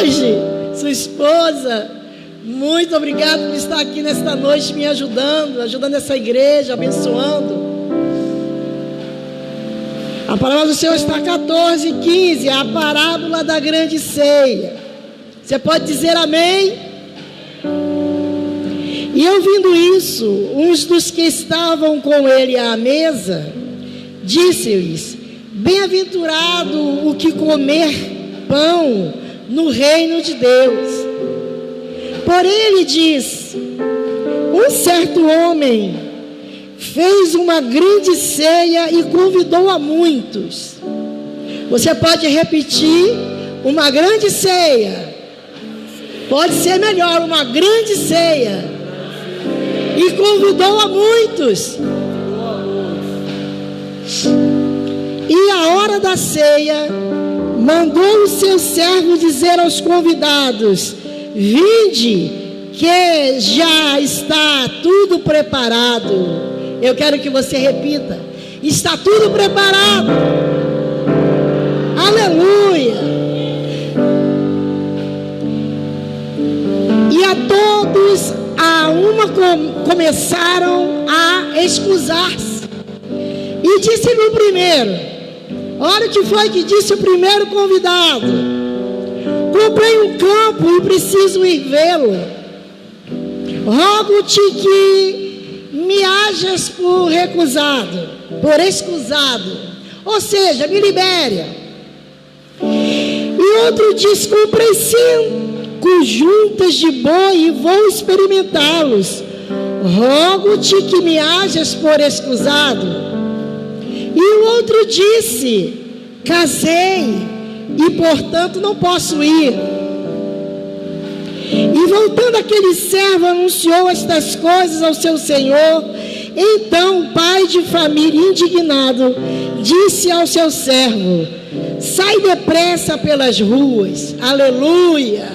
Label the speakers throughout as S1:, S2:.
S1: Jorge, sua esposa, muito obrigado por estar aqui nesta noite me ajudando essa igreja, abençoando. A palavra do Senhor está 14:15, a parábola da grande ceia. Você pode dizer amém? E ouvindo isso, uns dos que estavam com ele à mesa, disse-lhes: bem-aventurado o que comer pão no reino de Deus. Porém ele diz: um certo homem fez uma grande ceia e convidou a muitos. Você pode repetir: uma grande ceia. Pode ser melhor, uma grande ceia. E convidou a muitos. E a hora da ceia, mandou o seu servo dizer aos convidados: vinde, que já está tudo preparado. Eu quero que você repita: está tudo preparado. Aleluia. E a todos a uma começaram a excusar-se. E disse-lhe o primeiro: olha o que foi que disse o primeiro convidado: comprei um campo e preciso ir vê-lo. Rogo-te que me hajas por excusado, ou seja, me libere. E outro diz: comprei 5 juntas de boi e vou experimentá-los. Rogo-te que me hajas por excusado. E o outro disse: casei e portanto não posso ir. E voltando aquele servo, anunciou estas coisas ao seu senhor. Então o pai de família, indignado, disse ao seu servo: sai depressa pelas ruas. Aleluia.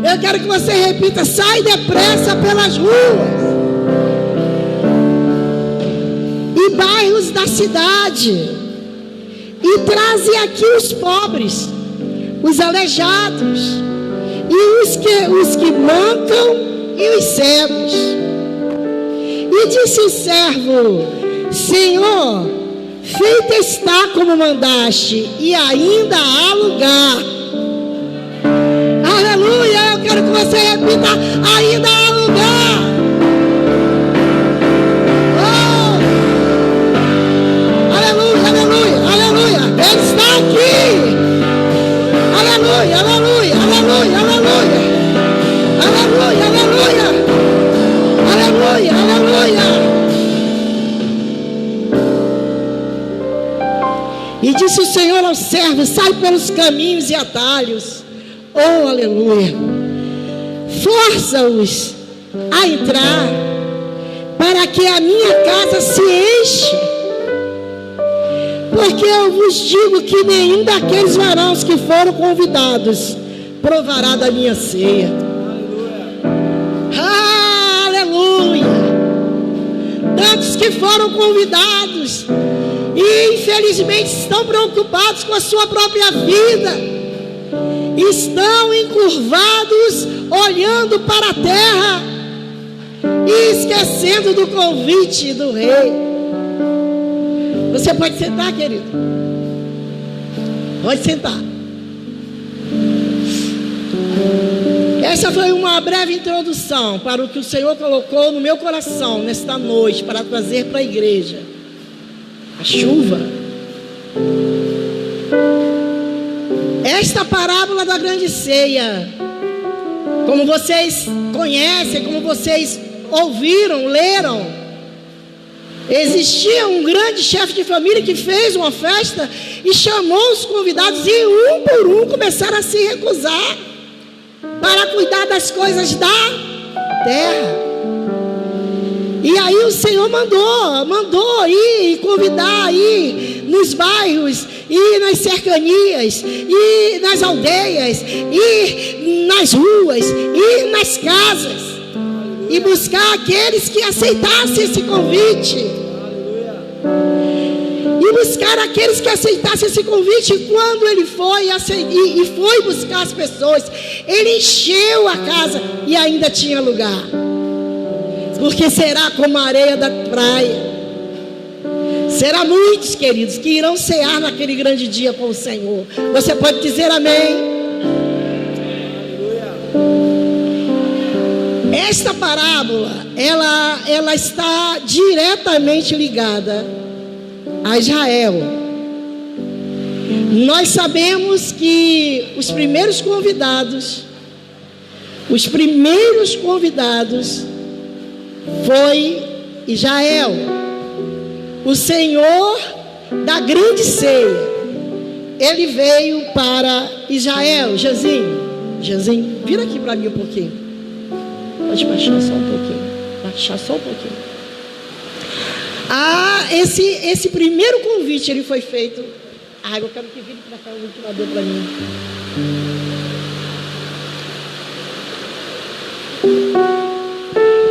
S1: Eu quero que você repita: sai depressa pelas ruas e bairros da cidade, e traze aqui os pobres, os aleijados, e os que mancam e os cegos. E disse o servo: Senhor, feito está como mandaste, e ainda há lugar. Aleluia. Eu quero que você repita: ainda há lugar. Oh, aleluia, aleluia, aleluia. Ele está aqui. Aleluia, aleluia, aleluia, aleluia. Aleluia, aleluia. Aleluia, aleluia. E disse o Senhor ao servo: sai pelos caminhos e atalhos. Oh, aleluia. Força-os a entrar, para que a minha casa se enche. Porque eu vos digo que nenhum daqueles varões que foram convidados provará da minha ceia. Aleluia. Tantos que foram convidados e infelizmente estão preocupados com a sua própria vida, estão encurvados, olhando para a terra e esquecendo do convite do rei. Você pode sentar, querido. Pode sentar. Essa foi uma breve introdução para o que o Senhor colocou no meu coração nesta noite, para trazer para a igreja. A chuva. Esta parábola da grande ceia, como vocês conhecem, como vocês ouviram, leram, existia um grande chefe de família que fez uma festa e chamou os convidados, e um por um começaram a se recusar para cuidar das coisas da terra. E aí o Senhor mandou ir e convidar, ir nos bairros, ir nas cercanias, ir nas aldeias, ir nas ruas, ir nas casas, e buscar aqueles que aceitassem esse convite. e buscar aqueles que aceitassem esse convite. E quando ele foi e foi buscar as pessoas, ele encheu a casa e ainda tinha lugar. Porque será como a areia da praia. Será muitos, queridos, que irão cear naquele grande dia com o Senhor. Você pode dizer amém? Esta parábola, ela está diretamente ligada a Israel. Nós sabemos que os primeiros convidados foi Israel, o Senhor da grande ceia. Ele veio para Israel. Janzinho, vira aqui para mim um pouquinho. Pode baixar só um pouquinho. Esse primeiro convite, ele foi feito. Eu quero que vire para cá o ventilador para mim.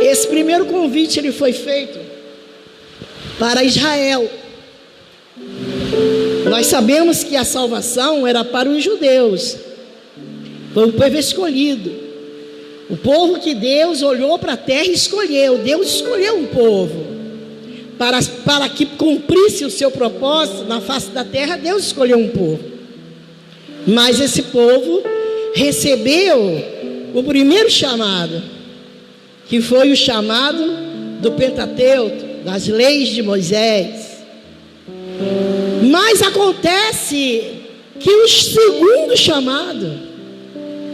S1: Esse primeiro convite, ele foi feito para Israel. Nós sabemos que a salvação era para os judeus. Foi o povo escolhido. O povo que Deus olhou para a terra e escolheu. Deus escolheu um povo para que cumprisse o seu propósito na face da terra. Deus escolheu um povo. Mas esse povo recebeu o primeiro chamado, que foi o chamado do Pentateuco, das leis de Moisés. Mas acontece que o segundo chamado,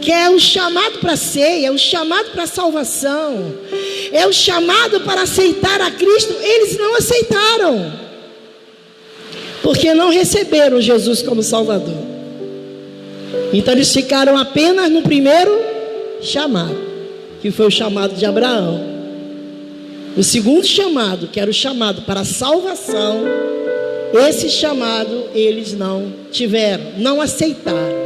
S1: que é o chamado para a ceia, é o chamado para a salvação, é o chamado para aceitar a Cristo, eles não aceitaram, porque não receberam Jesus como Salvador. Então eles ficaram apenas no primeiro chamado, que foi o chamado de Abraão. O segundo chamado, que era o chamado para a salvação, esse chamado eles não tiveram, não aceitaram.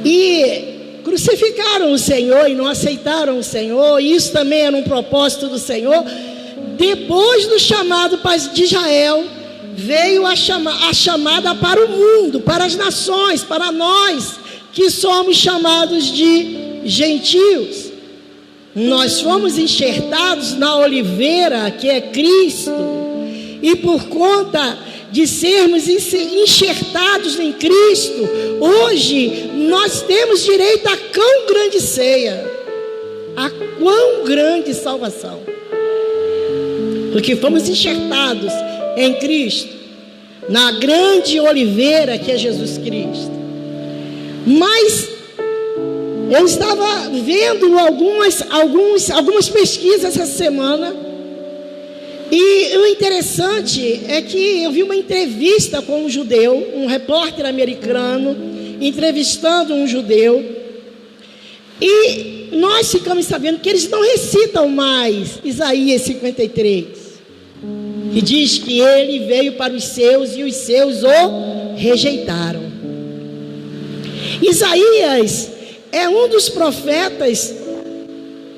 S1: E crucificaram o Senhor e não aceitaram o Senhor. E isso também era um propósito do Senhor. Depois do chamado de Israel, veio a chamada para o mundo, para as nações, para nós que somos chamados de gentios. Nós fomos enxertados na oliveira que é Cristo, e por conta de sermos enxertados em Cristo, hoje nós temos direito a quão grande ceia, a quão grande salvação, porque fomos enxertados em Cristo, na grande oliveira que é Jesus Cristo. Mas eu estava vendo algumas pesquisas essa semana, e o interessante é que eu vi uma entrevista com um judeu, um repórter americano, entrevistando um judeu, e nós ficamos sabendo que eles não recitam mais Isaías 53, que diz que ele veio para os seus e os seus o rejeitaram. Isaías é um dos profetas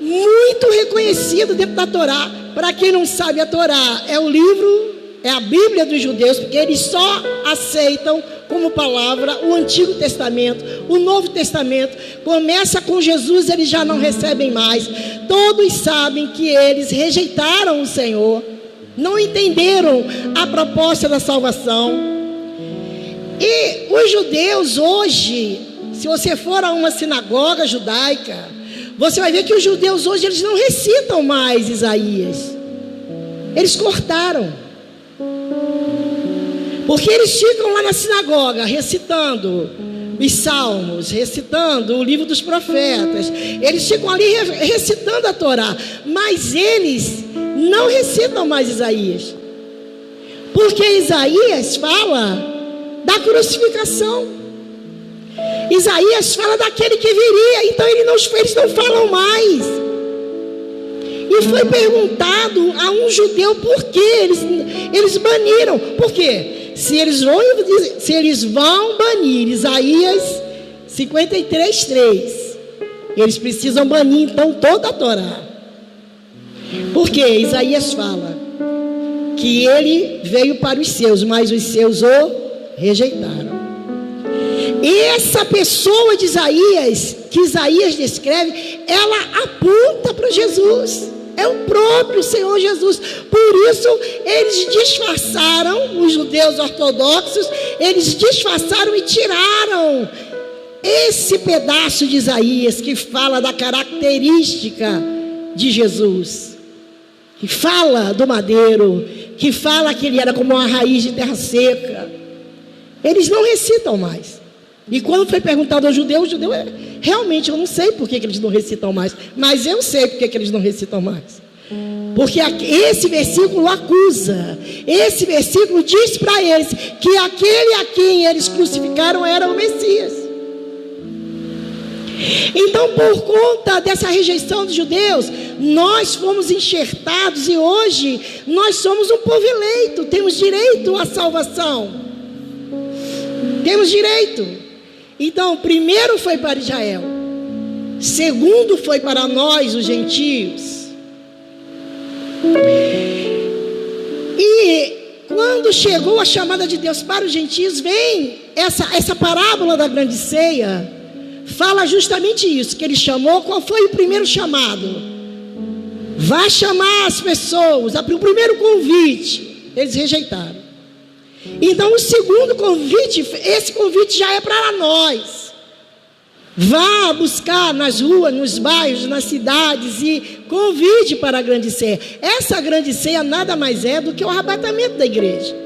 S1: muito reconhecido dentro da Torá. Para quem não sabe, a Torá é o livro, é a Bíblia dos judeus, porque eles só aceitam como palavra o Antigo Testamento. O Novo Testamento começa com Jesus, eles já não recebem mais. Todos sabem que eles rejeitaram o Senhor, não entenderam a proposta da salvação. E os judeus hoje, se você for a uma sinagoga judaica, você vai ver que os judeus hoje, eles não recitam mais Isaías. Eles cortaram. Porque eles ficam lá na sinagoga recitando os salmos, recitando o livro dos profetas. Eles ficam ali recitando a Torá. Mas eles não recitam mais Isaías. Porque Isaías fala da crucificação. Isaías fala daquele que viria, então eles não falam mais. E foi perguntado a um judeu por que eles baniram. Por quê? Se eles vão banir Isaías 53:3, eles precisam banir então toda a Torá. Porque Isaías fala que ele veio para os seus, mas os seus o rejeitaram. E essa pessoa de Isaías, que Isaías descreve, ela aponta para Jesus. É o próprio Senhor Jesus. Por isso, eles disfarçaram, os judeus ortodoxos, eles disfarçaram e tiraram esse pedaço de Isaías que fala da característica de Jesus, que fala do madeiro, que fala que ele era como uma raiz de terra seca. Eles não recitam mais. E quando foi perguntado ao judeu, o judeu realmente, eu não sei por que eles não recitam mais, mas eu sei por que eles não recitam mais. Porque esse versículo acusa, esse versículo diz para eles que aquele a quem eles crucificaram era o Messias. Então, por conta dessa rejeição dos judeus, nós fomos enxertados e hoje nós somos um povo eleito, temos direito à salvação. Temos direito. Então, primeiro foi para Israel, segundo foi para nós, os gentios. E quando chegou a chamada de Deus para os gentios, vem essa parábola da grande ceia, fala justamente isso, que ele chamou. Qual foi o primeiro chamado? Vá chamar as pessoas. O primeiro convite, eles rejeitaram. Então o segundo convite, esse convite já é para nós. Vá buscar nas ruas, nos bairros, nas cidades e convide para a grande ceia. Essa grande ceia nada mais é do que o arrebatamento da igreja.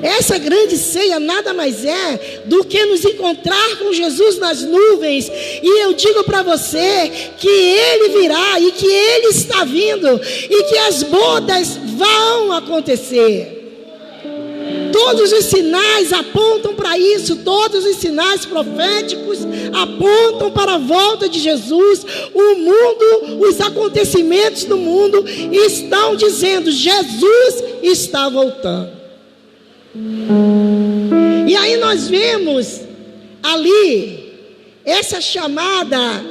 S1: Essa grande ceia nada mais é do que nos encontrar com Jesus nas nuvens. E eu digo para você que Ele virá e que Ele está vindo e que as bodas vão acontecer. Todos os sinais apontam para isso, todos os sinais proféticos apontam para a volta de Jesus. O mundo, os acontecimentos do mundo estão dizendo: Jesus está voltando. E aí nós vemos ali esta chamada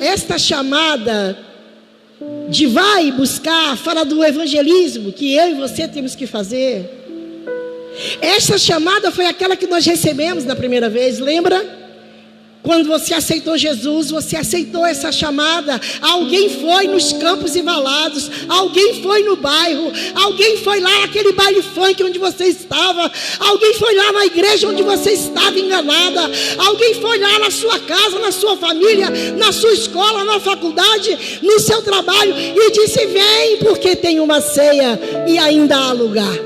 S1: de vai buscar, fala do evangelismo que eu e você temos que fazer. Essa chamada foi aquela que nós recebemos na primeira vez, lembra? Quando você aceitou Jesus, você aceitou essa chamada. Alguém foi nos Campos e Valados, alguém foi no bairro, alguém foi lá naquele baile funk onde você estava, alguém foi lá na igreja onde você estava enganada, alguém foi lá na sua casa, na sua família, na sua escola, na faculdade, no seu trabalho e disse: vem, porque tem uma ceia e ainda há lugar.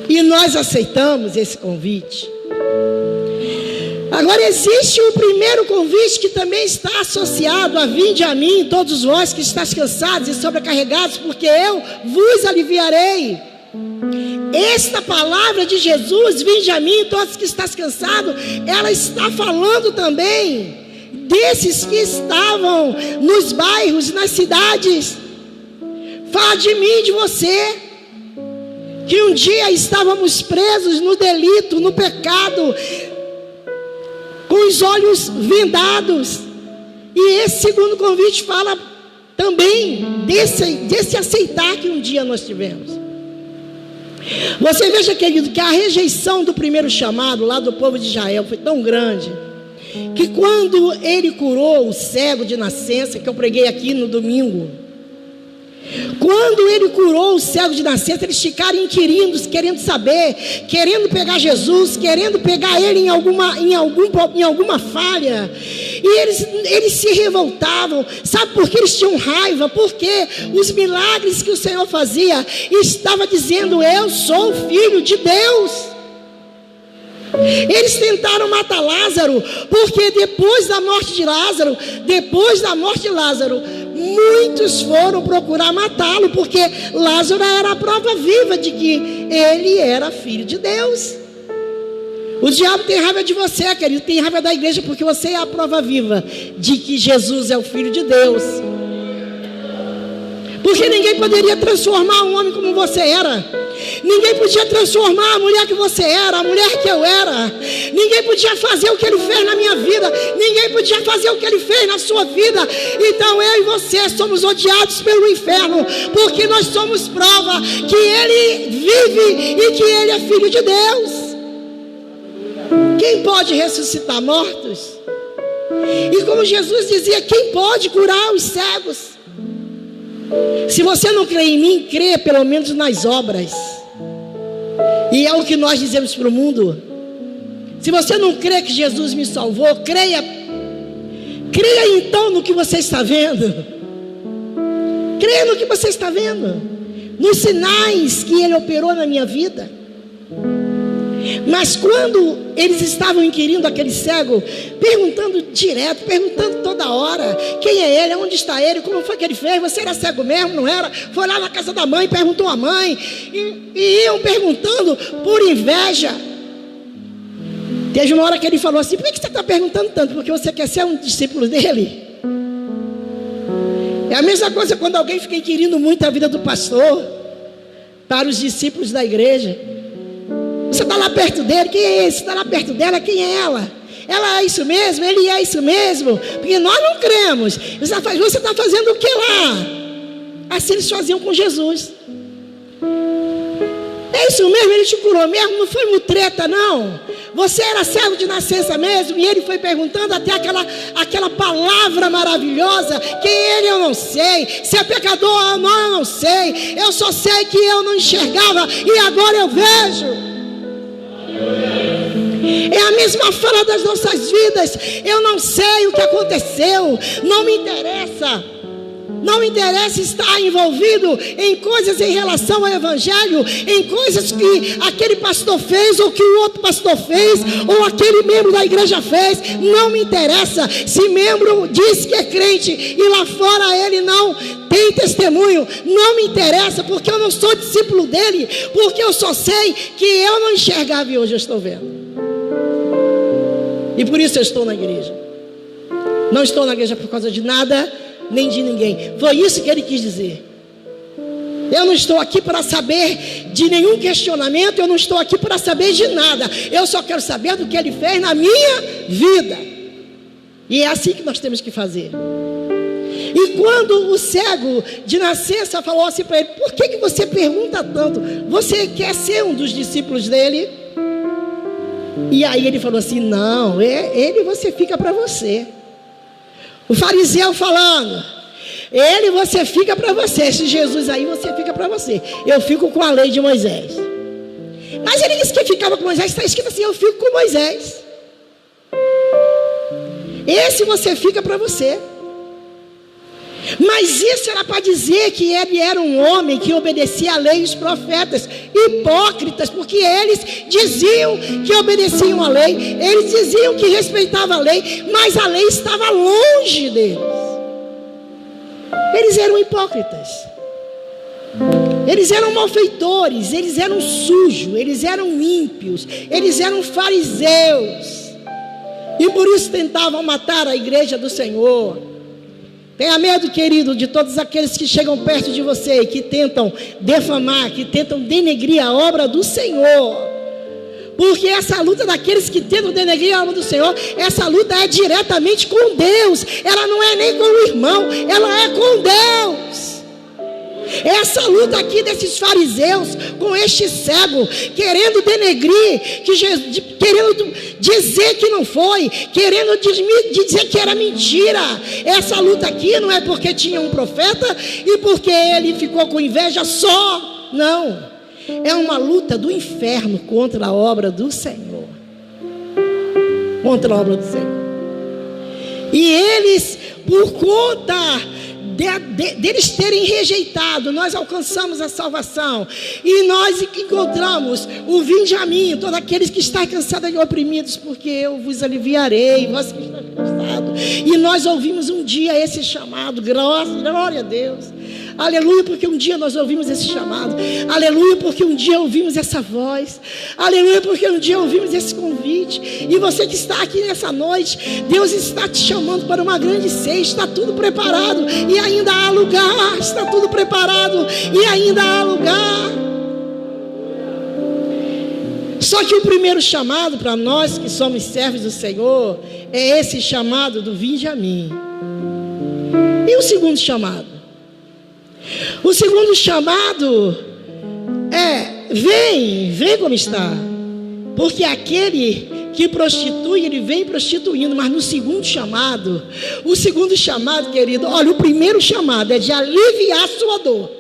S1: E nós aceitamos esse convite. Agora existe um primeiro convite que também está associado a: vinde a mim, todos vós que estáis cansados e sobrecarregados, porque eu vos aliviarei. Esta palavra de Jesus, vinde a mim, todos que estáis cansados, ela está falando também desses que estavam nos bairros, nas cidades. Fala de mim, de você, que um dia estávamos presos no delito, no pecado, com os olhos vendados. E esse segundo convite fala também desse aceitar que um dia nós tivemos. Você veja, querido, que a rejeição do primeiro chamado lá do povo de Israel foi tão grande, que quando ele curou o cego de nascença, que eu preguei aqui no domingo, quando ele curou o cego de nascença, eles ficaram inquirindo, querendo saber, querendo pegar Jesus, querendo pegar ele em alguma falha. E eles se revoltavam. Sabe por que eles tinham raiva? Porque os milagres que o Senhor fazia estava dizendo: eu sou o Filho de Deus. Eles tentaram matar Lázaro, porque depois da morte de Lázaro, muitos foram procurar matá-lo, porque Lázaro era a prova viva de que ele era filho de Deus. O diabo tem raiva de você, querido, tem raiva da igreja, porque você é a prova viva de que Jesus é o Filho de Deus. Porque ninguém poderia transformar um homem como você era. Ninguém podia transformar a mulher que você era, a mulher que eu era. Ninguém podia fazer o que ele fez na minha vida. Ninguém ninguém podia fazer o que ele fez na sua vida. Então eu e você somos odiados pelo inferno, porque nós somos prova que ele vive e que ele é filho de Deus. Quem pode ressuscitar mortos? E como Jesus dizia, quem pode curar os cegos? Se você não crê em mim, crê pelo menos nas obras. E é o que nós dizemos para o mundo. Se você não crê que Jesus me salvou, creia então no que você está vendo. Creia no que você está vendo, nos sinais que ele operou na minha vida. Mas quando eles estavam inquirindo aquele cego, perguntando direto, perguntando toda hora, quem é ele, onde está ele, como foi que ele fez, você era cego mesmo, não era? Foi lá na casa da mãe, perguntou à mãe, e iam perguntando por inveja. Teve uma hora que ele falou assim, por que você está perguntando tanto? Porque você quer ser um discípulo dele? É a mesma coisa quando alguém fica inquirindo muito a vida do pastor, para os discípulos da igreja. Você está lá perto dele, quem é esse? Você está lá perto dela, quem é ela? Ela é isso mesmo? Ele é isso mesmo? Porque nós não cremos. Você está fazendo o que lá? Assim eles faziam com Jesus. É isso mesmo? Ele te curou mesmo? Não foi mutreta não? Você era cego de nascença mesmo? E ele foi perguntando até aquela palavra maravilhosa. Quem é ele eu não sei. Se é pecador ou não eu não sei. Eu só sei que eu não enxergava e agora eu vejo. É a mesma fala das nossas vidas. Eu não sei o que aconteceu, não me interessa. Não me interessa estar envolvido em coisas em relação ao evangelho, em coisas que aquele pastor fez, ou que o outro pastor fez, ou aquele membro da igreja fez. Não me interessa. Se membro diz que é crente e lá fora ele não tem testemunho, não me interessa, porque eu não sou discípulo dele, porque eu só sei que eu não enxergava e hoje eu estou vendo. E por isso eu estou na igreja. Não estou na igreja por causa de nada nem de ninguém. Foi isso que ele quis dizer. Eu não estou aqui para saber de nenhum questionamento. Eu não estou aqui para saber de nada. Eu só quero saber do que ele fez na minha vida. E é assim que nós temos que fazer. E quando o cego de nascença falou assim para ele, por que você pergunta tanto? Você quer ser um dos discípulos dele? E aí ele falou assim, não, ele você fica para você. O fariseu falando, ele você fica para você. Esse Jesus aí você fica para você. Eu fico com a lei de Moisés. Mas ele disse que ficava com Moisés. Está escrito assim, eu fico com Moisés. Esse você fica para você. Mas isso era para dizer que ele era um homem que obedecia a lei e os profetas. Hipócritas, porque eles diziam que obedeciam a lei, eles diziam que respeitavam a lei, mas a lei estava longe deles. Eles eram hipócritas. Eles eram malfeitores, eles eram sujos, eles eram ímpios, eles eram fariseus. E por isso tentavam matar a igreja do Senhor. Tenha medo, querido, de todos aqueles que chegam perto de você e que tentam defamar, que tentam denegrir a obra do Senhor. Porque essa luta daqueles que tentam denegrir a obra do Senhor, essa luta é diretamente com Deus. Ela não é nem com o irmão, ela é com Deus. Essa luta aqui desses fariseus com este cego, querendo denegrir, querendo dizer que não foi, querendo dizer que era mentira. Essa luta aqui não é porque tinha um profeta e porque ele ficou com inveja só. Não, é uma luta do inferno contra a obra do Senhor. Contra a obra do Senhor. E eles, por conta deles terem rejeitado, nós alcançamos a salvação e nós encontramos o vinde a mim, todos aqueles que estão cansados e oprimidos, porque eu vos aliviarei, vós que estão cansados. E nós ouvimos um dia esse chamado, glória a Deus, aleluia, porque um dia nós ouvimos esse chamado, aleluia, porque um dia ouvimos essa voz, aleluia, porque um dia ouvimos esse convite. E você que está aqui nessa noite, Deus está te chamando para uma grande ceia, está tudo preparado e ainda há lugar, está tudo preparado e ainda há lugar. Só que o primeiro chamado para nós que somos servos do Senhor é esse chamado do vinde a mim. E o segundo chamado? O segundo chamado é: vem como está. Porque aquele que prostitui, ele vem prostituindo. Mas no segundo chamado, o segundo chamado, querido, olha, o primeiro chamado é de aliviar a sua dor.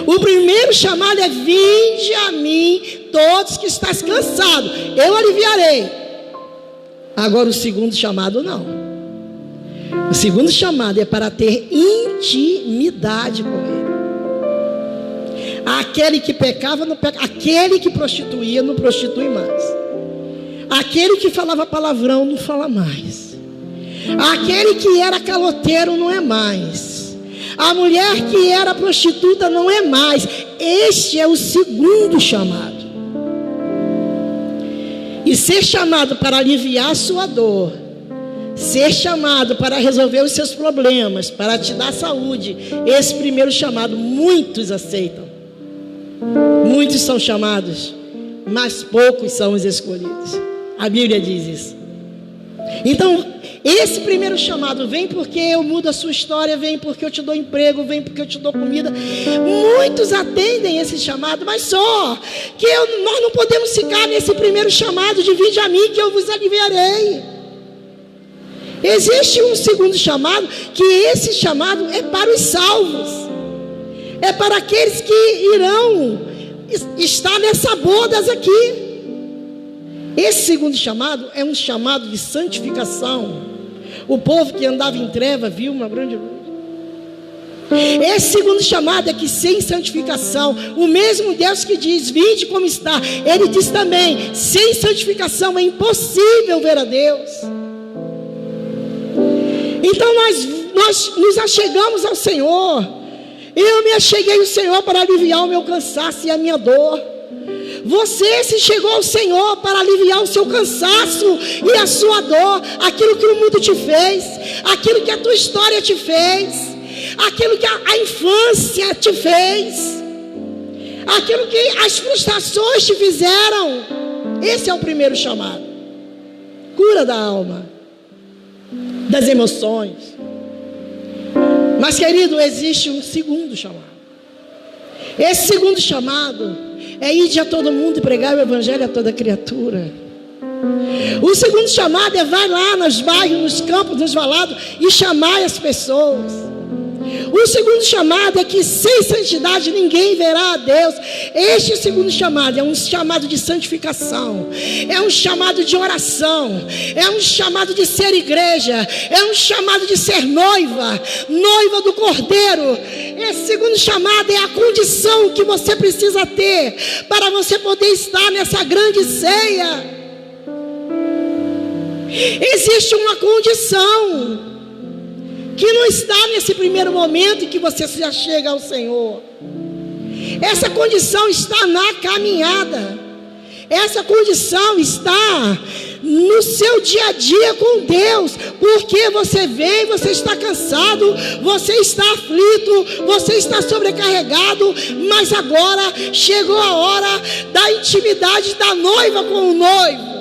S1: O primeiro chamado é: vinde a mim todos que estás cansados, eu aliviarei. Agora o segundo chamado não. O segundo chamado é para ter intimidade com ele. Aquele que pecava não peca, aquele que prostituía não prostitui mais, aquele que falava palavrão não fala mais, aquele que era caloteiro não é mais, a mulher que era prostituta não é mais. Este é o segundo chamado. E ser chamado para aliviar a sua dor, ser chamado para resolver os seus problemas, para te dar saúde, esse primeiro chamado muitos aceitam. Muitos são chamados, mas poucos são os escolhidos. A Bíblia diz isso. Então, esse primeiro chamado: vem porque eu mudo a sua história, vem porque eu te dou emprego, vem porque eu te dou comida. Muitos atendem esse chamado, mas só que nós não podemos ficar nesse primeiro chamado de vinde a mim que eu vos aliviarei. Existe um segundo chamado, que esse chamado é para os salvos, é para aqueles que irão estar nessa bodas aqui. Esse segundo chamado é um chamado de santificação. O povo que andava em treva viu uma grande luz. Esse segundo chamado é que sem santificação, o mesmo Deus que diz vinde como está, ele diz também: sem santificação é impossível ver a Deus. Então nós nos achegamos ao Senhor. Eu me acheguei ao Senhor para aliviar o meu cansaço e a minha dor. Você se chegou ao Senhor para aliviar o seu cansaço e a sua dor, aquilo que o mundo te fez, aquilo que a tua história te fez, aquilo que a infância te fez, aquilo que as frustrações te fizeram. Esse é o primeiro chamado. Cura da alma, das emoções. Mas, querido, existe um segundo chamado. Esse segundo chamado é ir a todo mundo e pregar o evangelho a toda criatura. O segundo chamado é vai lá nos bairros, nos campos, nos valados e chamar as pessoas. O segundo chamado é que sem santidade ninguém verá a Deus. Este segundo chamado é um chamado de santificação, é um chamado de oração, é um chamado de ser igreja, é um chamado de ser noiva, noiva do Cordeiro. Esse segundo chamado é a condição que você precisa ter para você poder estar nessa grande ceia. Existe uma condição que não está nesse primeiro momento em que você se achega ao Senhor. Essa condição está na caminhada. Essa condição está no seu dia a dia com Deus. Porque você vem, você está cansado, você está aflito, você está sobrecarregado. Mas agora chegou a hora da intimidade da noiva com o noivo.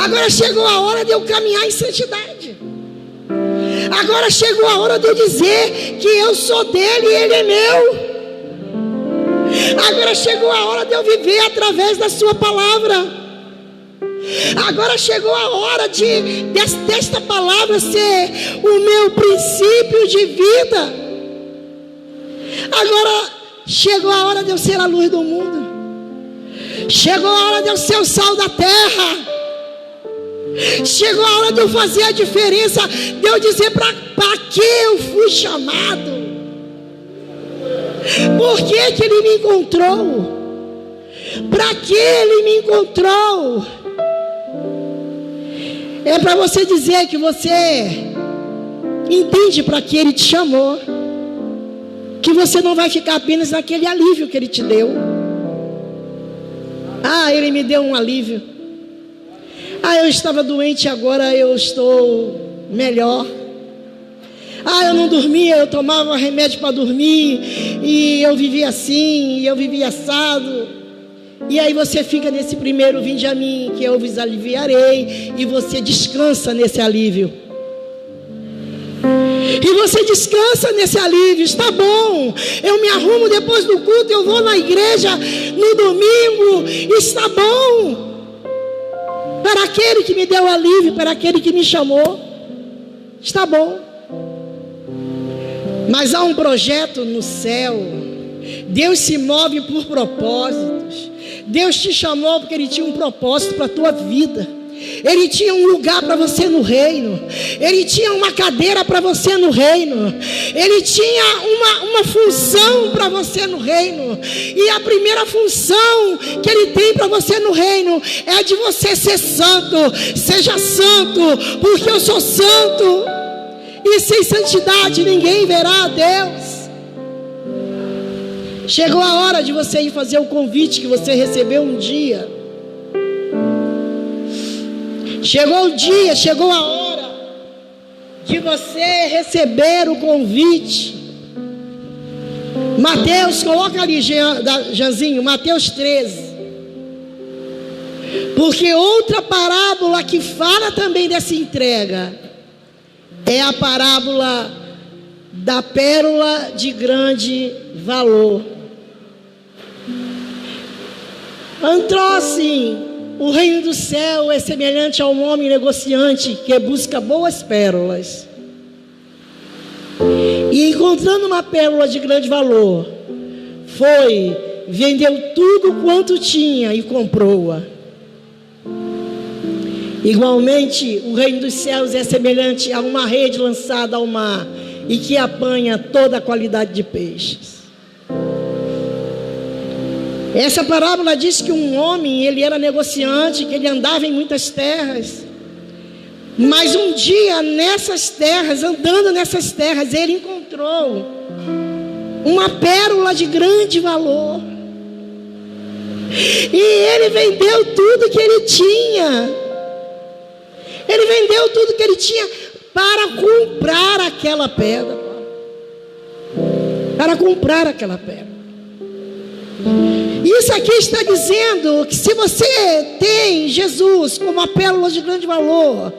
S1: Agora chegou a hora de eu caminhar em santidade. Agora chegou a hora de eu dizer que eu sou dele e ele é meu. Agora chegou a hora de eu viver através da sua palavra. Agora chegou a hora desta palavra ser o meu princípio de vida. Agora chegou a hora de eu ser a luz do mundo. Chegou a hora de eu ser o sal da terra. Chegou a hora de eu fazer a diferença, de eu dizer para que eu fui chamado. Por que que ele me encontrou? Para que ele me encontrou? É para você dizer que você entende para que ele te chamou, que você não vai ficar apenas naquele alívio que ele te deu. Ah, ele me deu um alívio. Ah, eu estava doente, agora eu estou melhor. Ah, eu não dormia, eu tomava remédio para dormir, e eu vivia assim, e eu vivia assado. E aí você fica nesse primeiro: vinde a mim, que eu vos aliviarei. E você descansa nesse alívio. E você descansa nesse alívio. Está bom, eu me arrumo depois do culto, eu vou na igreja no domingo. Está bom. Para aquele que me deu alívio, para aquele que me chamou, está bom. Mas há um projeto no céu. Deus se move por propósitos. Deus te chamou porque Ele tinha um propósito para a tua vida. Ele tinha um lugar para você no reino. Ele tinha uma cadeira para você no reino. Ele tinha uma função para você no reino. E a primeira função que Ele tem para você no reino é de você ser santo. Seja santo, porque eu sou santo. E sem santidade ninguém verá a Deus. Chegou a hora de você ir fazer o convite que você recebeu um dia. Chegou o dia, chegou a hora de você receber o convite. Mateus, coloca ali, Janzinho, Mateus 13. Porque outra parábola que fala também dessa entrega é a parábola da pérola de grande valor. Entrou assim: o reino do céu é semelhante a um homem negociante que busca boas pérolas. E encontrando uma pérola de grande valor, foi, vendeu tudo quanto tinha e comprou-a. Igualmente, o reino dos céus é semelhante a uma rede lançada ao mar e que apanha toda a qualidade de peixes. Essa parábola diz que um homem, ele era negociante, que ele andava em muitas terras. Mas um dia, nessas terras, andando nessas terras, ele encontrou uma pérola de grande valor. E ele vendeu tudo que ele tinha. Ele vendeu tudo que ele tinha para comprar aquela pedra. Para comprar aquela pedra. Isso aqui está dizendo que se você tem Jesus como uma pérola de grande valor,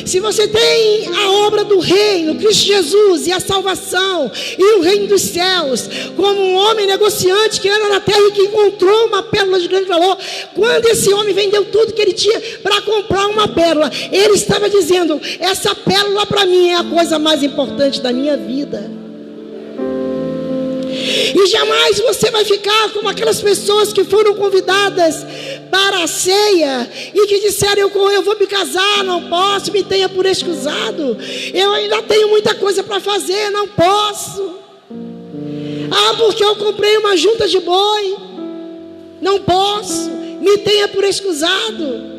S1: se você tem a obra do reino, Cristo Jesus e a salvação e o reino dos céus, como um homem negociante que anda na terra e que encontrou uma pérola de grande valor, quando esse homem vendeu tudo que ele tinha para comprar uma pérola, ele estava dizendo: essa pérola para mim é a coisa mais importante da minha vida. E jamais você vai ficar como aquelas pessoas que foram convidadas para a ceia e que disseram: eu vou me casar, não posso, me tenha por excusado, eu ainda tenho muita coisa para fazer, não posso. Ah, porque eu comprei uma junta de boi, não posso, me tenha por excusado.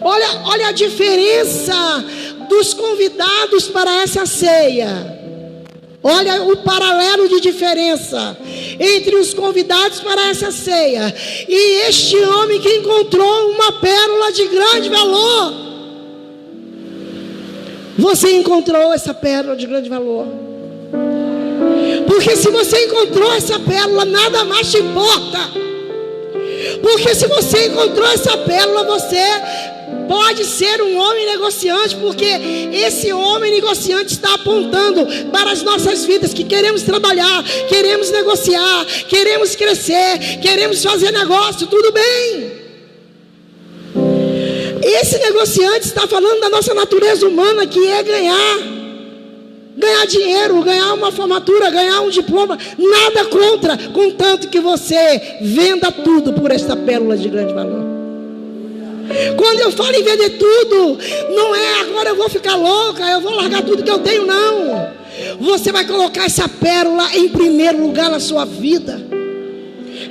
S1: Olha a diferença dos convidados para essa ceia. Olha o paralelo de diferença entre os convidados para essa ceia e este homem que encontrou uma pérola de grande valor. Você encontrou essa pérola de grande valor? Porque se você encontrou essa pérola, nada mais te importa. Porque se você encontrou essa pérola, você pode ser um homem negociante, porque esse homem negociante está apontando para as nossas vidas que queremos trabalhar, queremos negociar, queremos crescer, queremos fazer negócio, tudo bem. Esse negociante está falando da nossa natureza humana, que é ganhar dinheiro, ganhar uma formatura, ganhar um diploma. Nada contra, contanto que você venda tudo por esta pérola de grande valor. Quando eu falo em vender tudo, não é agora eu vou ficar louca, eu vou largar tudo que eu tenho, não. Você vai colocar essa pérola em primeiro lugar na sua vida.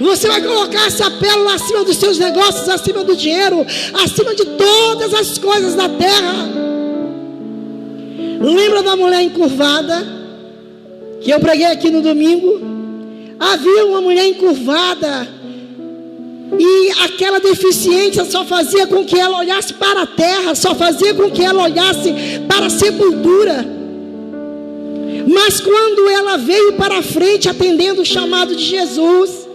S1: Você vai colocar essa pérola acima dos seus negócios, acima do dinheiro, acima de todas as coisas da terra. Lembra da mulher encurvada que eu preguei aqui no domingo? Havia uma mulher encurvada e aquela deficiência só fazia com que ela olhasse para a terra, só fazia com que ela olhasse para a sepultura. Mas quando ela veio para a frente atendendo o chamado de Jesus,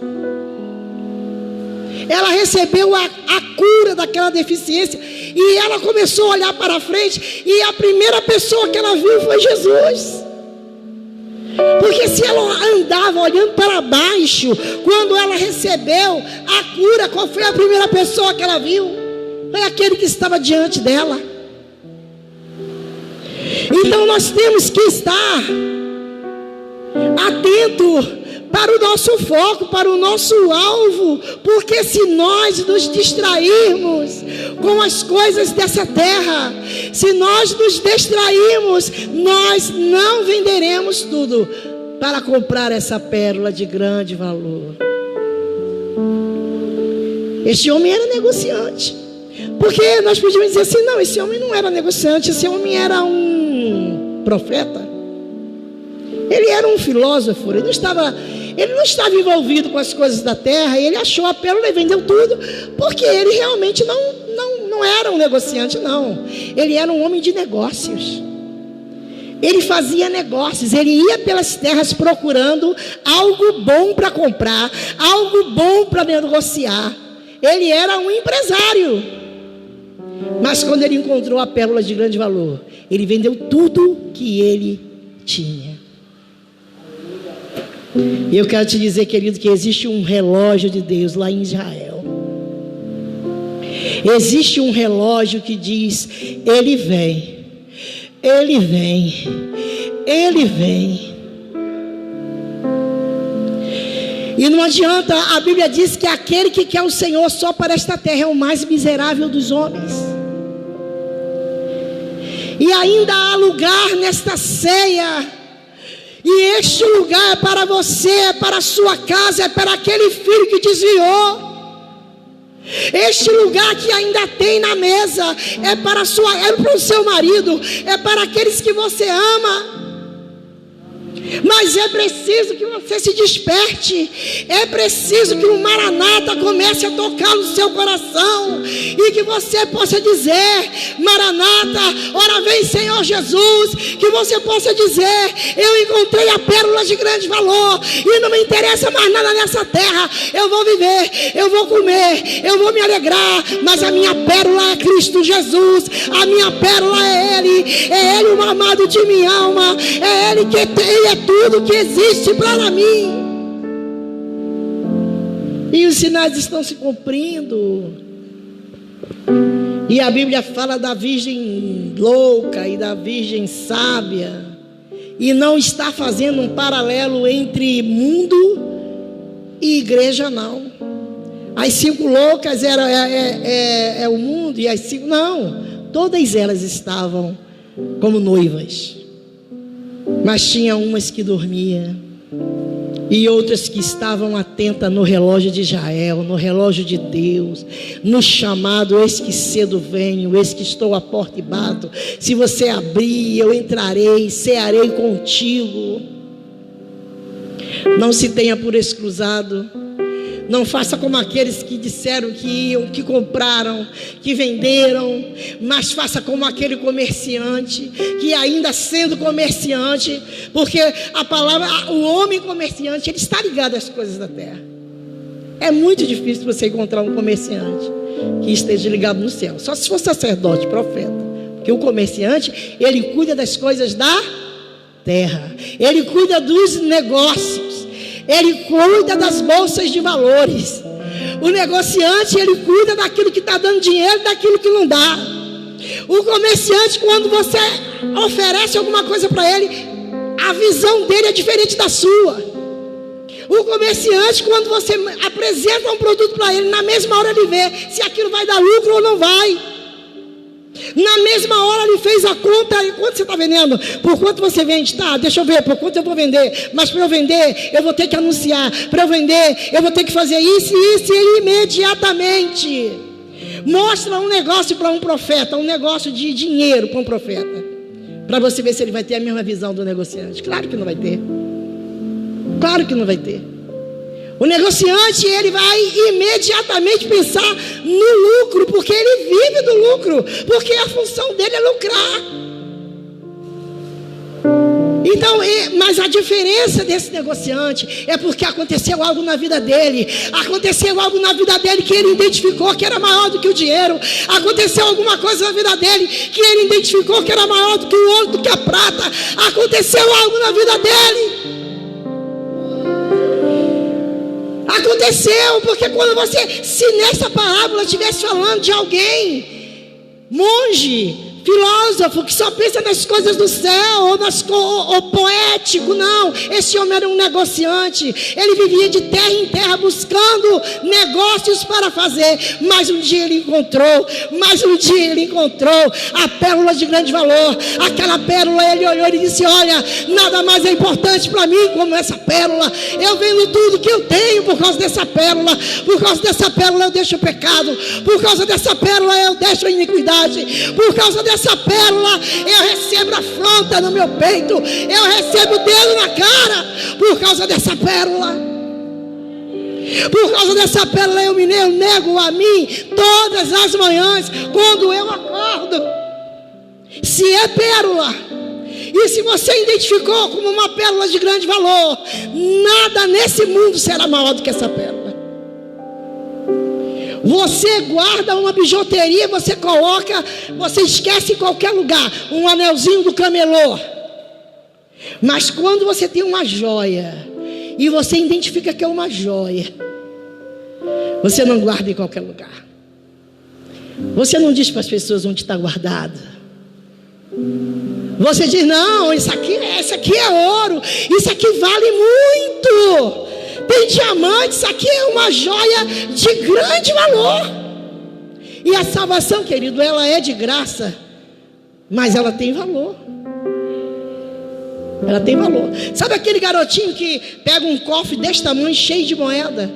S1: Ela recebeu a cura daquela deficiência. E ela começou a olhar para frente. E a primeira pessoa que ela viu foi Jesus. Porque se ela andava olhando para baixo, quando ela recebeu a cura, qual foi a primeira pessoa que ela viu? Foi aquele que estava diante dela. Então nós temos que estar atento para o nosso foco, para o nosso alvo, porque se nós nos distrairmos com as coisas dessa terra, se nós nos distrairmos, nós não venderemos tudo para comprar essa pérola de grande valor. Este homem era negociante, porque nós podíamos dizer assim, não, esse homem não era negociante, esse homem era um profeta. Ele era um filósofo, ele não estava envolvido com as coisas da terra. Ele achou a pérola e vendeu tudo, porque ele realmente não era um negociante, não. Ele era um homem de negócios. Ele fazia negócios, ele ia pelas terras procurando algo bom para comprar, algo bom para negociar. Ele era um empresário. Mas quando ele encontrou a pérola de grande valor, ele vendeu tudo que ele tinha. E eu quero te dizer, querido, que existe um relógio de Deus lá em Israel. Existe um relógio que diz: Ele vem, Ele vem, Ele vem. E não adianta, a Bíblia diz que aquele que quer o Senhor só para esta terra é o mais miserável dos homens. E ainda há lugar nesta ceia. E este lugar é para você, é para a sua casa, é para aquele filho que desviou. Este lugar que ainda tem na mesa é para o seu marido, é para aqueles que você ama. Mas é preciso que você se desperte. É preciso que o Maranata comece a tocar no seu coração, e que você possa dizer: Maranata, ora vem Senhor Jesus. Que você possa dizer: eu encontrei a pérola de grande valor, e não me interessa mais nada nessa terra. Eu vou viver, eu vou comer, eu vou me alegrar, mas a minha pérola é Cristo Jesus. A minha pérola é Ele o amado de minha alma. É Ele que tem, é tudo que existe para mim. E os sinais estão se cumprindo. E a Bíblia fala da virgem louca e da virgem sábia, e não está fazendo um paralelo entre mundo e igreja, não. As 5 loucas é o mundo, e as 5 não. Todas elas estavam como noivas, mas tinha umas que dormiam e outras que estavam atentas no relógio de Israel, no relógio de Deus, no chamado: eis que cedo venho, eis que estou à porta e bato. Se você abrir, eu entrarei, cearei contigo. Não se tenha por exclusado. Não faça como aqueles que disseram que iam, que compraram, que venderam, mas faça como aquele comerciante, que ainda sendo comerciante, porque a palavra, o homem comerciante, ele está ligado às coisas da terra. É muito difícil você encontrar um comerciante que esteja ligado no céu, só se for sacerdote, profeta, porque o comerciante, ele cuida das coisas da terra, ele cuida dos negócios, ele cuida das bolsas de valores. O negociante, ele cuida daquilo que está dando dinheiro e daquilo que não dá. O comerciante, quando você oferece alguma coisa para ele, a visão dele é diferente da sua. O comerciante, quando você apresenta um produto para ele, na mesma hora ele vê se aquilo vai dar lucro ou não vai. Na mesma hora ele fez a conta. E quanto você está vendendo? Por quanto você vende? Tá, deixa eu ver por quanto eu vou vender. Mas para eu vender, eu vou ter que anunciar. Para eu vender, eu vou ter que fazer isso e isso. E ele imediatamente mostra um negócio para um profeta, um negócio de dinheiro para um profeta, para você ver se ele vai ter a mesma visão do negociante. Claro que não vai ter. Claro que não vai ter. O negociante, ele vai imediatamente pensar no lucro, porque ele vive do lucro, porque a função dele é lucrar. Então, mas a diferença desse negociante é porque aconteceu algo na vida dele. Aconteceu algo na vida dele que ele identificou que era maior do que o dinheiro. Aconteceu alguma coisa na vida dele que ele identificou que era maior do que o ouro, do que a prata. Aconteceu algo na vida dele. Aconteceu, porque quando se nessa parábola estivesse falando de alguém, monge, filósofo, que só pensa nas coisas do céu, ou poético, não. Esse homem era um negociante. Ele vivia de terra em terra buscando negócios para fazer. Mas um dia ele encontrou a pérola de grande valor. Aquela pérola, ele olhou e disse: olha, nada mais é importante para mim como essa pérola. Eu vendo tudo que eu tenho por causa dessa pérola. Por causa dessa pérola eu deixo o pecado. Por causa dessa pérola eu deixo a iniquidade. Por causa dessa pérola eu recebo afronta no meu peito, eu recebo o dedo na cara. Por causa dessa pérola, por causa dessa pérola eu nego a mim todas as manhãs quando eu acordo. Se é pérola, e se você identificou como uma pérola de grande valor, nada nesse mundo será maior do que essa pérola. Você guarda uma bijuteria, você coloca, você esquece em qualquer lugar, um anelzinho do camelô. Mas quando você tem uma joia, e você identifica que é uma joia, você não guarda em qualquer lugar. Você não diz para as pessoas onde está guardado. Você diz: não, isso aqui é ouro, isso aqui vale muito. Tem diamante, isso aqui é uma joia de grande valor. E a salvação, querido, ela é de graça, mas ela tem valor. Ela tem valor. Sabe aquele garotinho que pega um cofre desse tamanho, cheio de moeda,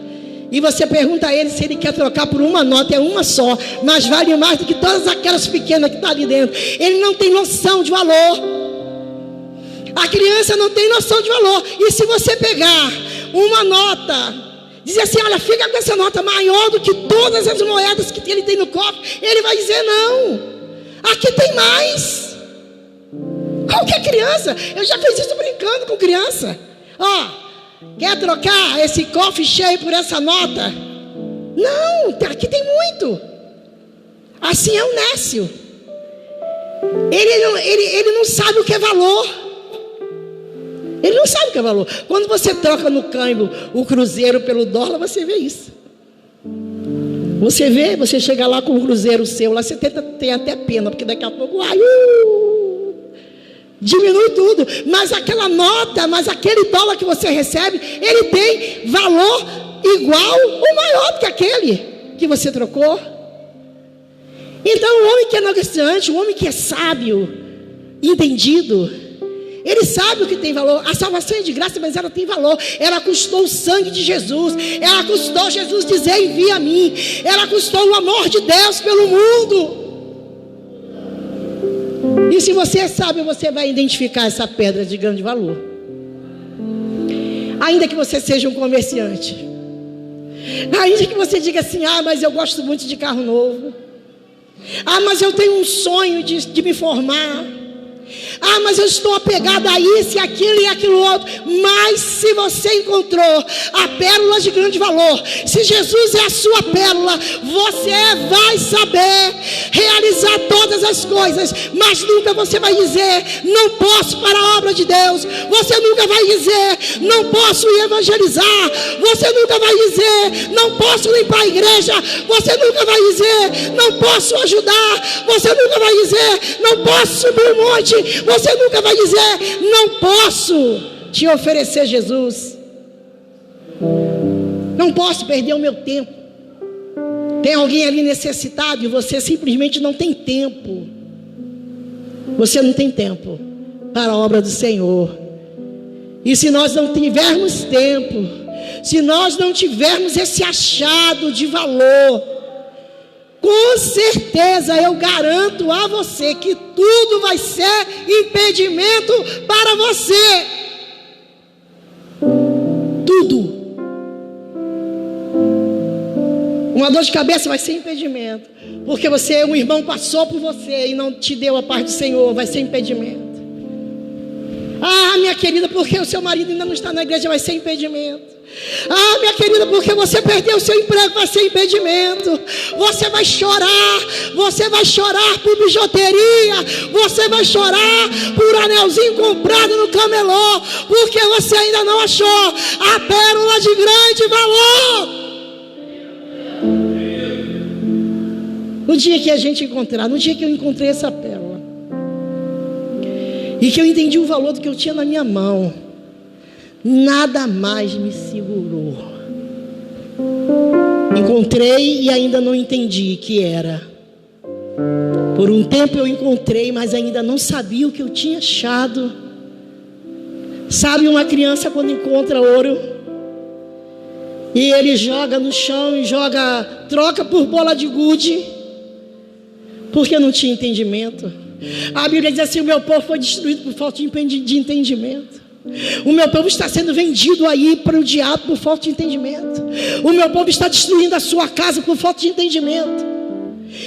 S1: e você pergunta a ele se ele quer trocar por uma nota? É uma só, mas vale mais do que todas aquelas pequenas que estão ali dentro. Ele não tem noção de valor. A criança não tem noção de valor. E se você pegar uma nota, dizer assim: olha, fica com essa nota maior do que todas as moedas que ele tem no cofre, ele vai dizer: não, aqui tem mais. Qualquer criança, eu já fiz isso brincando com criança. Ó, quer trocar esse cofre cheio por essa nota? Não, aqui tem muito. Assim é o Nécio. Ele não sabe o que é valor. Ele não sabe o que é valor. Quando você troca no câmbio o cruzeiro pelo dólar, você vê isso. Você vê, você chega lá com um cruzeiro seu, lá você tem até pena, porque daqui a pouco diminui tudo. Mas aquela nota, mas aquele dólar que você recebe, ele tem valor igual ou maior do que aquele que você trocou. Então o homem que é negociante, o homem que é sábio, entendido, ele sabe o que tem valor. A salvação é de graça, mas ela tem valor. Ela custou o sangue de Jesus. Ela custou Jesus dizer: envia a mim. Ela custou o amor de Deus pelo mundo. E se você sabe, você vai identificar essa pedra de grande valor. Ainda que você seja um comerciante, ainda que você diga assim: ah, mas eu gosto muito de carro novo. Ah, mas eu tenho um sonho de me formar. Ah, mas eu estou apegado a isso e aquilo e aquilo outro. Mas se você encontrou a pérola de grande valor, se Jesus é a sua pérola, você vai saber realizar todas as coisas. Mas nunca você vai dizer: não posso para a obra de Deus. Você nunca vai dizer: não posso evangelizar. Você nunca vai dizer: não posso limpar a igreja. Você nunca vai dizer: não posso ajudar. Você nunca vai dizer: não posso subir um monte. Você nunca vai dizer: não posso te oferecer Jesus. Não posso perder o meu tempo. Tem alguém ali necessitado e você simplesmente não tem tempo. Você não tem tempo para a obra do Senhor. E se nós não tivermos tempo, se nós não tivermos esse achado de valor, com certeza eu garanto a você que tudo vai ser impedimento para você. Tudo. Uma dor de cabeça vai ser impedimento, porque um irmão passou por você e não te deu a paz do Senhor, vai ser impedimento. Ah, minha querida, porque o seu marido ainda não está na igreja, vai ser impedimento. Ah, minha querida, porque você perdeu o seu emprego, vai ser impedimento. Você vai chorar por bijuteria, você vai chorar por anelzinho comprado no camelô, porque você ainda não achou a pérola de grande valor. No dia que a gente encontrar, no dia que eu encontrei essa pérola, e que eu entendi o valor do que eu tinha na minha mão, nada mais me segurou. Encontrei e ainda não entendi que era. Por um tempo eu encontrei, mas ainda não sabia o que eu tinha achado. Sabe uma criança quando encontra ouro e ele joga no chão e troca por bola de gude, porque não tinha entendimento. A Bíblia diz assim: o meu povo foi destruído por falta de entendimento. O meu povo está sendo vendido aí para o diabo por falta de entendimento. O meu povo está destruindo a sua casa por falta de entendimento.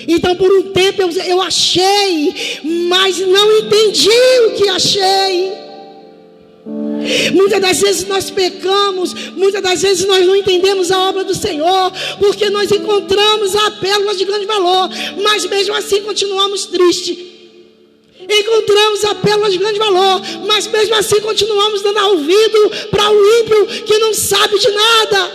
S1: Então por um tempo eu achei, mas não entendi o que achei. Muitas das vezes nós pecamos, muitas das vezes nós não entendemos a obra do Senhor, porque nós encontramos a pérola de grande valor, mas mesmo assim continuamos tristes. Encontramos a pérola de grande valor, mas mesmo assim continuamos dando ouvido para o ímpio que não sabe de nada.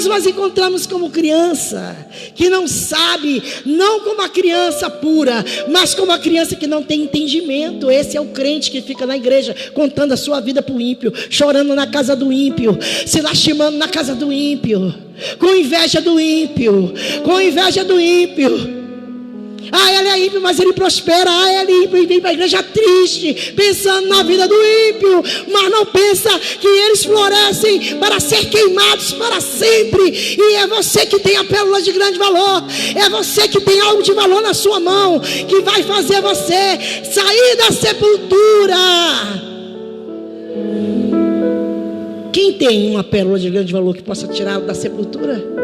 S1: Mas encontramos como criança que não sabe, não como a criança pura, mas como a criança que não tem entendimento. Esse é o crente que fica na igreja contando a sua vida para o ímpio, chorando na casa do ímpio, se lastimando na casa do ímpio, com inveja do ímpio, Ah, ele é ímpio, mas ele prospera. Ah, ele é ímpio e vem para a igreja triste, pensando na vida do ímpio, mas não pensa que eles florescem para ser queimados para sempre. E é você que tem a pérola de grande valor, é você que tem algo de valor na sua mão, que vai fazer você sair da sepultura. Quem tem uma pérola de grande valor que possa tirá-lo da sepultura?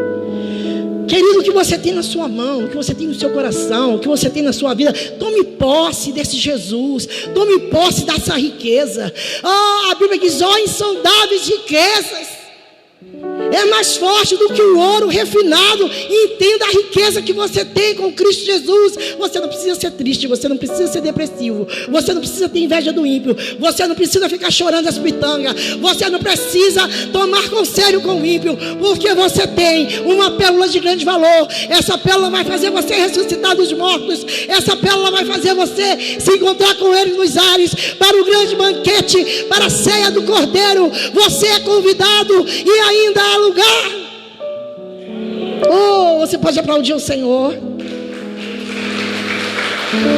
S1: Querido, o que você tem na sua mão, o que você tem no seu coração, o que você tem na sua vida, tome posse desse Jesus, tome posse dessa riqueza. A Bíblia diz: insondáveis riquezas. É mais forte do que o ouro refinado. Entenda a riqueza que você tem com Cristo Jesus. Você não precisa ser triste, você não precisa ser depressivo, você não precisa ter inveja do ímpio, você não precisa ficar chorando as pitangas, você não precisa tomar conselho com o ímpio, porque você tem uma pérola de grande valor. Essa pérola vai fazer você ressuscitar dos mortos. Essa pérola vai fazer você se encontrar com ele nos ares, para o grande banquete, para a ceia do Cordeiro. Você é convidado e ainda há lugar. Você pode aplaudir o Senhor.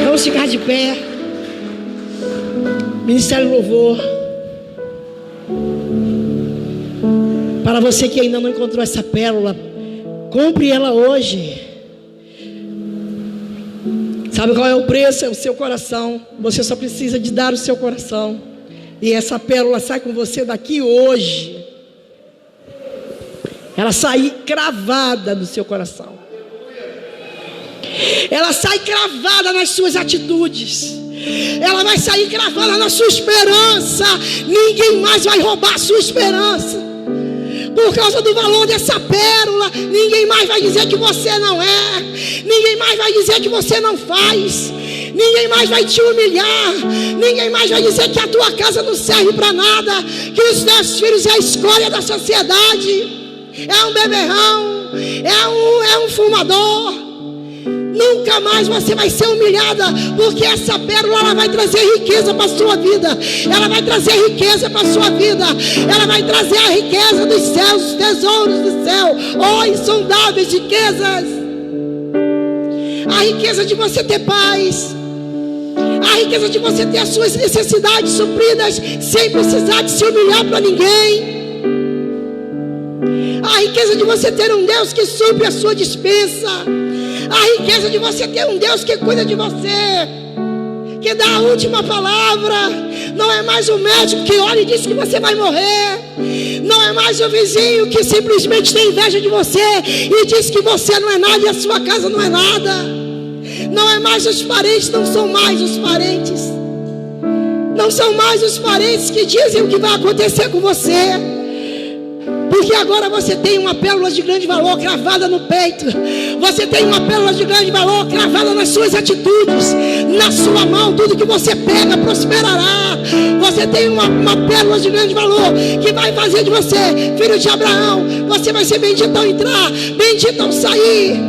S1: Vamos ficar de pé. Ministério Louvor. Para você que ainda não encontrou essa pérola, compre ela hoje. Sabe qual é o preço? É o seu coração. Você só precisa de dar o seu coração, e essa pérola sai com você daqui hoje. Ela sai cravada no seu coração. Ela sai cravada nas suas atitudes. Ela vai sair cravada na sua esperança. Ninguém mais vai roubar a sua esperança. Por causa do valor dessa pérola, ninguém mais vai dizer que você não é. Ninguém mais vai dizer que você não faz. Ninguém mais vai te humilhar. Ninguém mais vai dizer que a tua casa não serve para nada, que os teus filhos é a escória da sociedade, é um beberrão, é um fumador. Nunca mais você vai ser humilhada, porque essa pérola ela vai trazer riqueza para a sua vida. Ela vai trazer riqueza para a sua vida. Ela vai trazer a riqueza dos céus, os tesouros do céu. Insondáveis riquezas. A riqueza de você ter paz, a riqueza de você ter as suas necessidades supridas sem precisar de se humilhar para ninguém. A riqueza de você ter um Deus que supre a sua despensa. A riqueza de você ter um Deus que cuida de você, que dá a última palavra. Não é mais o médico que olha e diz que você vai morrer. Não é mais o vizinho que simplesmente tem inveja de você e diz que você não é nada e a sua casa não é nada. Não é mais os parentes, não são mais os parentes. Não são mais os parentes que dizem o que vai acontecer com você, porque agora você tem uma pérola de grande valor cravada no peito. Você tem uma pérola de grande valor cravada nas suas atitudes. Na sua mão, tudo que você pega prosperará. Você tem uma pérola de grande valor que vai fazer de você filho de Abraão. Você vai ser bendito ao entrar, bendito ao sair.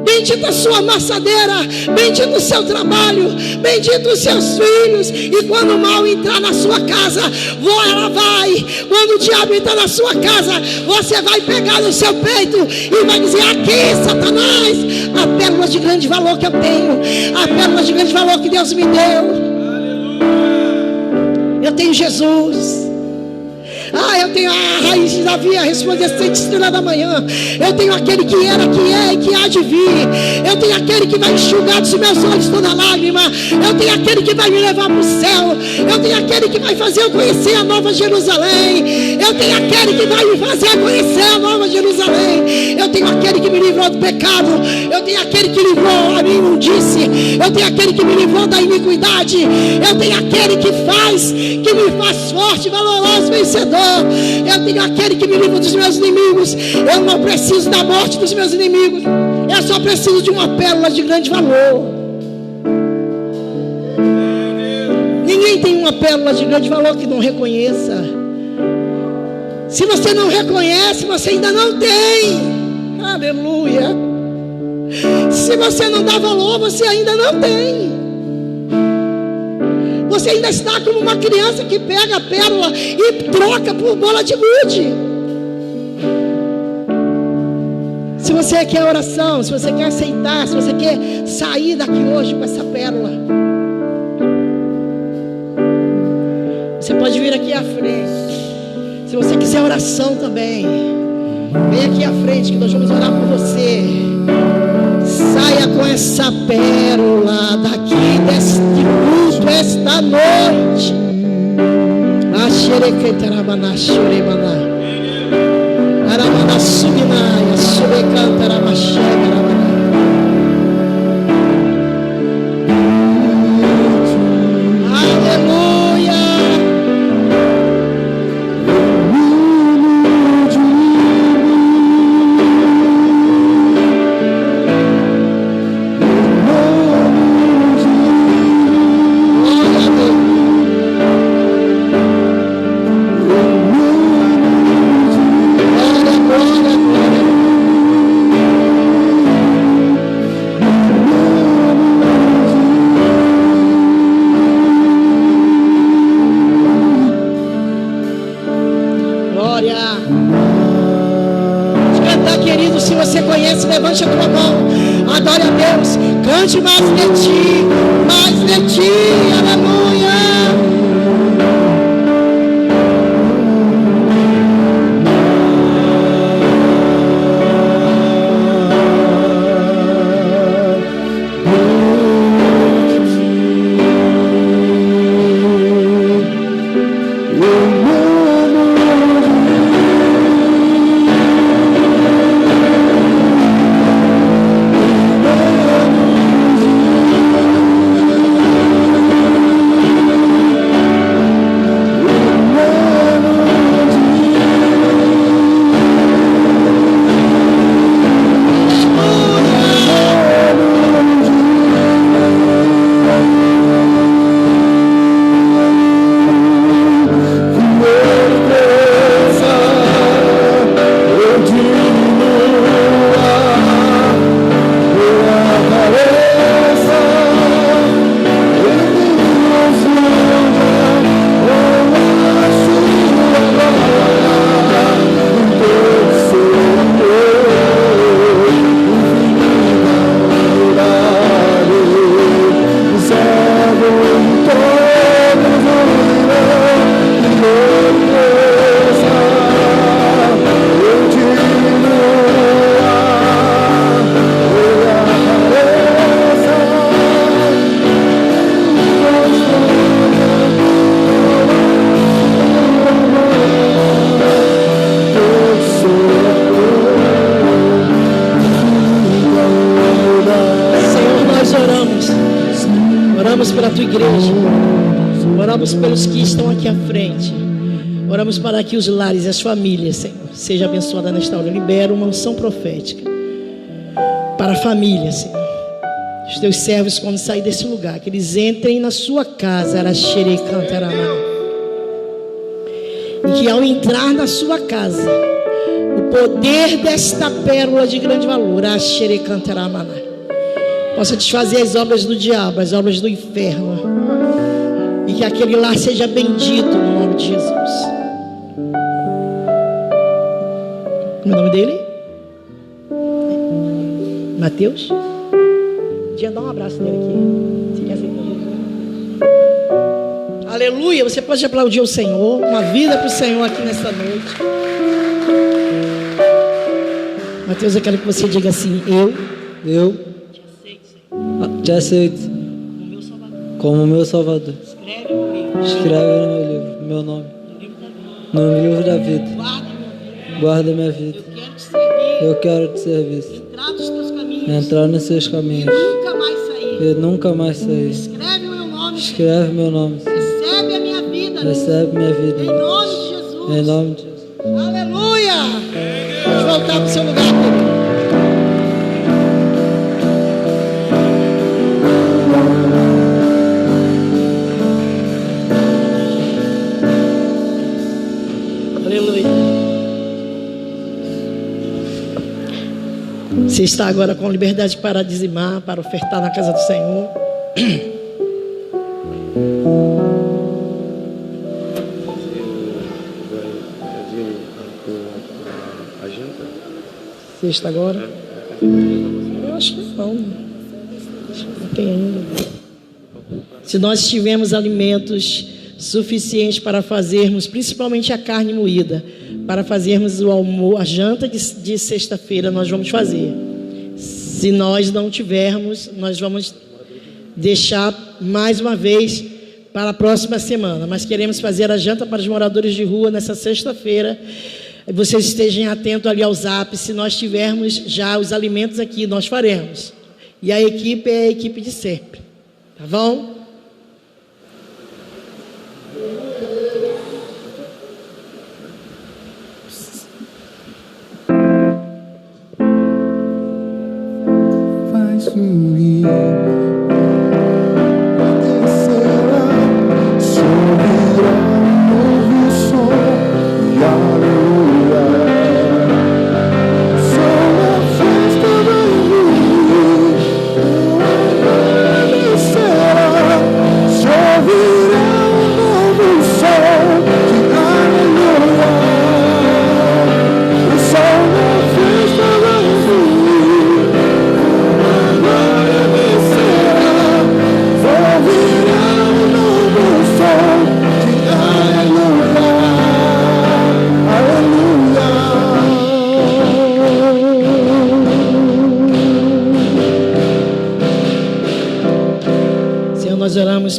S1: Bendita a sua amassadeira, bendito o seu trabalho, bendito os seus filhos. E quando o mal entrar na sua casa, ela vai. Quando o diabo entrar na sua casa, você vai pegar no seu peito e vai dizer: aqui, Satanás, a pérola de grande valor que eu tenho, a pérola de grande valor que Deus me deu. Eu tenho Jesus. Eu tenho a raiz de Davi, a resplandecente estrela da manhã. Eu tenho aquele que era, que é e que há de vir. Eu tenho aquele que vai enxugar dos meus olhos toda lágrima. Eu tenho aquele que vai me levar para o céu. Eu tenho aquele que vai fazer eu conhecer a Nova Jerusalém. Eu tenho aquele que vai me fazer conhecer a Nova Jerusalém. Eu tenho aquele que me livrou do pecado. Eu tenho aquele que livrou a minha imundície. Eu tenho aquele que me livrou da iniquidade. Eu tenho aquele que me faz forte, valoroso, vencedor. Eu tenho aquele que me livra dos meus inimigos. Eu não preciso da morte dos meus inimigos. Eu só preciso de uma pérola de grande valor. Ninguém tem uma pérola de grande valor que não reconheça. Se você não reconhece, você ainda não tem. Aleluia. Se você não dá valor, você ainda não tem. Você ainda está como uma criança que pega a pérola e troca por bola de gude. Se você quer oração, se você quer aceitar, se você quer sair daqui hoje com essa pérola, você pode vir aqui à frente. Se você quiser oração também, vem aqui à frente que nós vamos orar por você. Saia com essa pérola daqui deste culto esta noite. Oramos pelos que estão aqui à frente. Oramos para que os lares e as famílias, Senhor, seja abençoada nesta hora. Eu libero uma unção profética para a família, Senhor. Os teus servos, quando sair desse lugar, que eles entrem na sua casa, e que ao entrar na sua casa, o poder desta pérola de grande valor, possa desfazer as obras do diabo, as obras do inferno, e que aquele lar seja bendito no nome de Jesus. Como é o nome dele? Mateus? Podia dar um abraço nele aqui. Você quer aceitar Jesus? Aleluia. Você pode aplaudir o Senhor. Uma vida para o Senhor aqui nesta noite. Mateus, eu quero que você diga assim: eu te aceito, Senhor, como meu Salvador. Escreve no meu livro meu nome, no livro da vida. Guarda minha vida. Eu quero te servir. Entrar nos seus caminhos. E nunca mais sair. Escreve meu nome. Recebe minha vida. Em nome de Jesus. Aleluia. Pode voltar para o seu lugar, querido. Você está agora com liberdade para dizimar, para ofertar na casa do Senhor. Você está agora? Eu acho que não. Não tem ainda. Se nós tivermos alimentos suficientes para fazermos, principalmente a carne moída, para fazermos o almoço, a janta de sexta-feira, nós vamos fazer. Se nós não tivermos, nós vamos deixar mais uma vez para a próxima semana. Mas queremos fazer a janta para os moradores de rua nessa sexta-feira. Vocês estejam atentos ali ao zap. Se nós tivermos já os alimentos aqui, nós faremos. E a equipe é a equipe de sempre. Tá bom?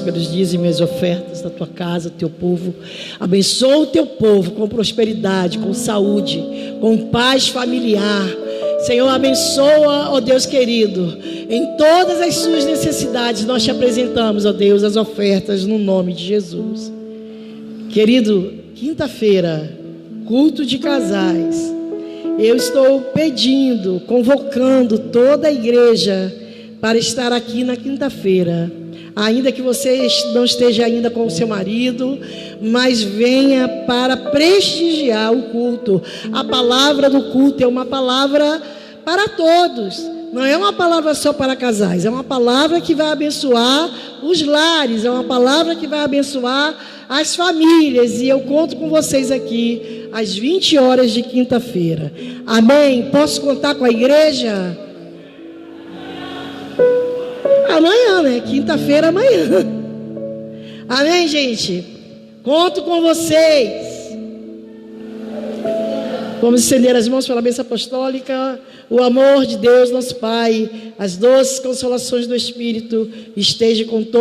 S1: Pelos dízimos e as ofertas da tua casa, do teu povo. Abençoa o teu povo com prosperidade, com saúde, com paz familiar. Senhor, abençoa, ó Deus querido, em todas as suas necessidades. Nós te apresentamos, ó Deus, as ofertas no nome de Jesus. Querido, quinta-feira, culto de casais. Eu estou pedindo, convocando toda a igreja para estar aqui na quinta-feira. Ainda que você não esteja ainda com o seu marido, mas venha para prestigiar o culto. A palavra do culto é uma palavra para todos. Não é uma palavra só para casais. É uma palavra que vai abençoar os lares. É uma palavra que vai abençoar as famílias. E eu conto com vocês aqui às 20 horas de quinta-feira. Amém? Posso contar com a igreja? Amanhã, né? Quinta-feira, amanhã. Amém, gente? Conto com vocês. Vamos estender as mãos pela bênção apostólica. O amor de Deus, nosso Pai, as doces consolações do Espírito, esteja com todos.